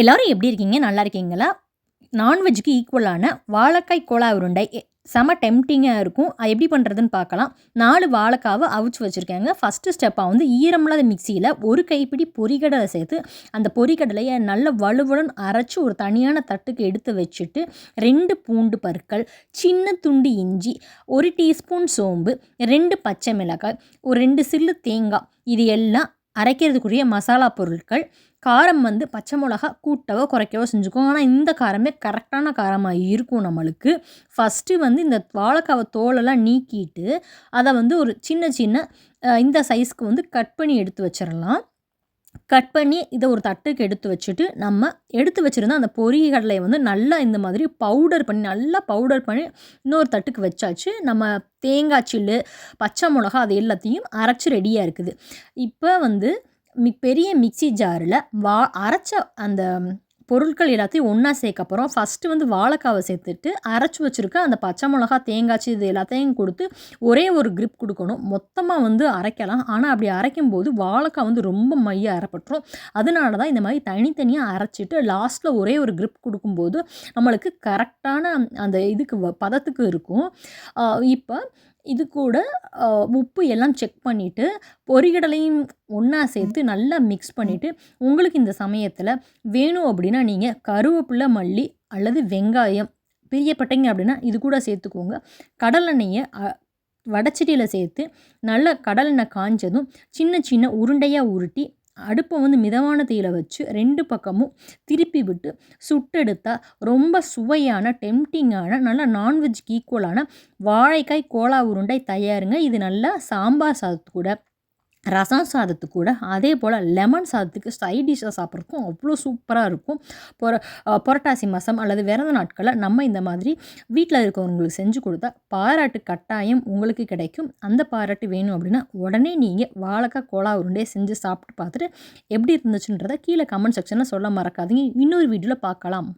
எல்லாரும் எப்படி இருக்கீங்க? நல்லா இருக்கீங்களா? நான்வெஜ்ஜுக்கு ஈக்குவலான வாழைக்காய் கோலா உருண்டை செம டெம்ப்டிங்கா இருக்கும். அது எப்படி பண்ணுறதுன்னு பார்க்கலாம். 4 வாழைக்காவ அவிச்சு வச்சுருக்கேங்க. ஃபஸ்ட்டு ஸ்டெப்பா வந்து ஈரமில்லாத மிக்ஸியில 1 கைப்பிடி பொரிகடலை சேர்த்து, அந்த பொரிகடலைய நல்ல வழுவழுன்னு அரைச்சு ஒரு தனியான தட்டுக்கு எடுத்து வச்சுட்டு, 2 பூண்டு பற்கள், சின்ன துண்டு இஞ்சி, 1 டீஸ்பூன் சோம்பு, 2 பச்சை மிளகாய், ஒரு 2 சில்லு தேங்காய், இது எல்லாம் அரைக்கிறதுக்குரிய மசாலா பொருட்கள். காரம் வந்து பச்சை மிளகா கூட்டவோ குறைக்கவோ செஞ்சுக்கோங்க. ஆனால் இந்த காரமே கரெக்டான காரமாக இருக்கும் நம்மளுக்கு. ஃபஸ்ட்டு வந்து இந்த வாழைக்காவ தோலெல்லாம் நீக்கிட்டு, அதை வந்து ஒரு சின்ன சின்ன இந்த சைஸ்க்கு வந்து கட் பண்ணி எடுத்து வச்சிடலாம். கட் பண்ணி இதை ஒரு தட்டுக்கு எடுத்து வச்சுட்டு, நம்ம எடுத்து வச்சுருந்த அந்த பொரிகடலையை வந்து நல்லா இந்த மாதிரி நல்லா பவுடர் பண்ணி இன்னொரு தட்டுக்கு வச்சாச்சு. நம்ம தேங்காய் சில்லு, பச்சை மிளகா அது எல்லாத்தையும் அரைச்சி ரெடியாக இருக்குது. இப்போ வந்து பெரிய மிக்ஸி ஜாரில் அரைச்ச அந்த பொருட்கள் எல்லாத்தையும் ஒன்றா சேர்க்கப்போகிறோம். ஃபஸ்ட்டு வந்து வாழைக்காவை சேர்த்துட்டு அரைச்சி வச்சுருக்க அந்த பச்சை மிளகா, தேங்காய்ச்சி இது எல்லாத்தையும் கொடுத்து ஒரே ஒரு கிரிப் கொடுக்கணும். மொத்தமாக வந்து அரைக்கலாம். ஆனால் அப்படி அரைக்கும்போது வாழைக்காய் வந்து ரொம்ப மைய அரைப்பட்டுரும். அதனால தான் இந்த மாதிரி தனித்தனியாக அரைச்சிட்டு லாஸ்ட்டில் ஒரே ஒரு கிரிப் கொடுக்கும்போது நம்மளுக்கு கரெக்டான அந்த இதுக்கு பதத்துக்கு இருக்கும். இப்போ இது கூட உப்பு எல்லாம் செக் பண்ணிவிட்டு பொரிகடலையும் ஒன்றா சேர்த்து நல்லா மிக்ஸ் பண்ணிவிட்டு, உங்களுக்கு இந்த சமயத்தில் வேணும் அப்படின்னா நீங்கள் கருவேப்பிலை, மல்லி அல்லது வெங்காயம் பிரியப்பட்டீங்க அப்படின்னா இது கூட சேர்த்துக்கோங்க. கடலெண்ணெயை வடச்சட்டியில் சேர்த்து நல்லா கடலெண்ணெய் காஞ்சதும் சின்ன சின்ன உருண்டையாக உருட்டி அடுப்பை வந்து மிதமான தீயில வச்சு 2 பக்கமும் திருப்பி விட்டு சுட்டெடுத்தால் ரொம்ப சுவையான டெம்ப்டிங்கான நல்ல நான்வெஜ்க்கு ஈக்குவலான வாழைக்காய் கோலா உருண்டை தயாருங்க. இது நல்லா சாம்பார் சாதத்து கூட, ரசம் சாதத்துக்கு கூட, அதே போல் லெமன் சாதத்துக்கு சைட் டிஷ்ஷாக சாப்பிட்றதுக்கும் அவ்வளோ சூப்பராக இருக்கும். புரட்டாசி மாதம் அல்லது விரத நாட்களில் நம்ம இந்த மாதிரி வீட்டில் இருக்கவங்களுக்கு செஞ்சு கொடுத்தா பாராட்டு கட்டாயம் உங்களுக்கு கிடைக்கும். அந்த பாராட்டு வேணும் அப்படின்னா உடனே நீங்கள் வாழைக்காய் கோலா உருண்டையை செஞ்சு சாப்பிட்டு பார்த்துட்டு எப்படி இருந்துச்சுன்றதை கீழே கமெண்ட் செக்ஷனில் சொல்ல மறக்காதீங்க. இன்னொரு வீடியோவில் பார்க்கலாம்.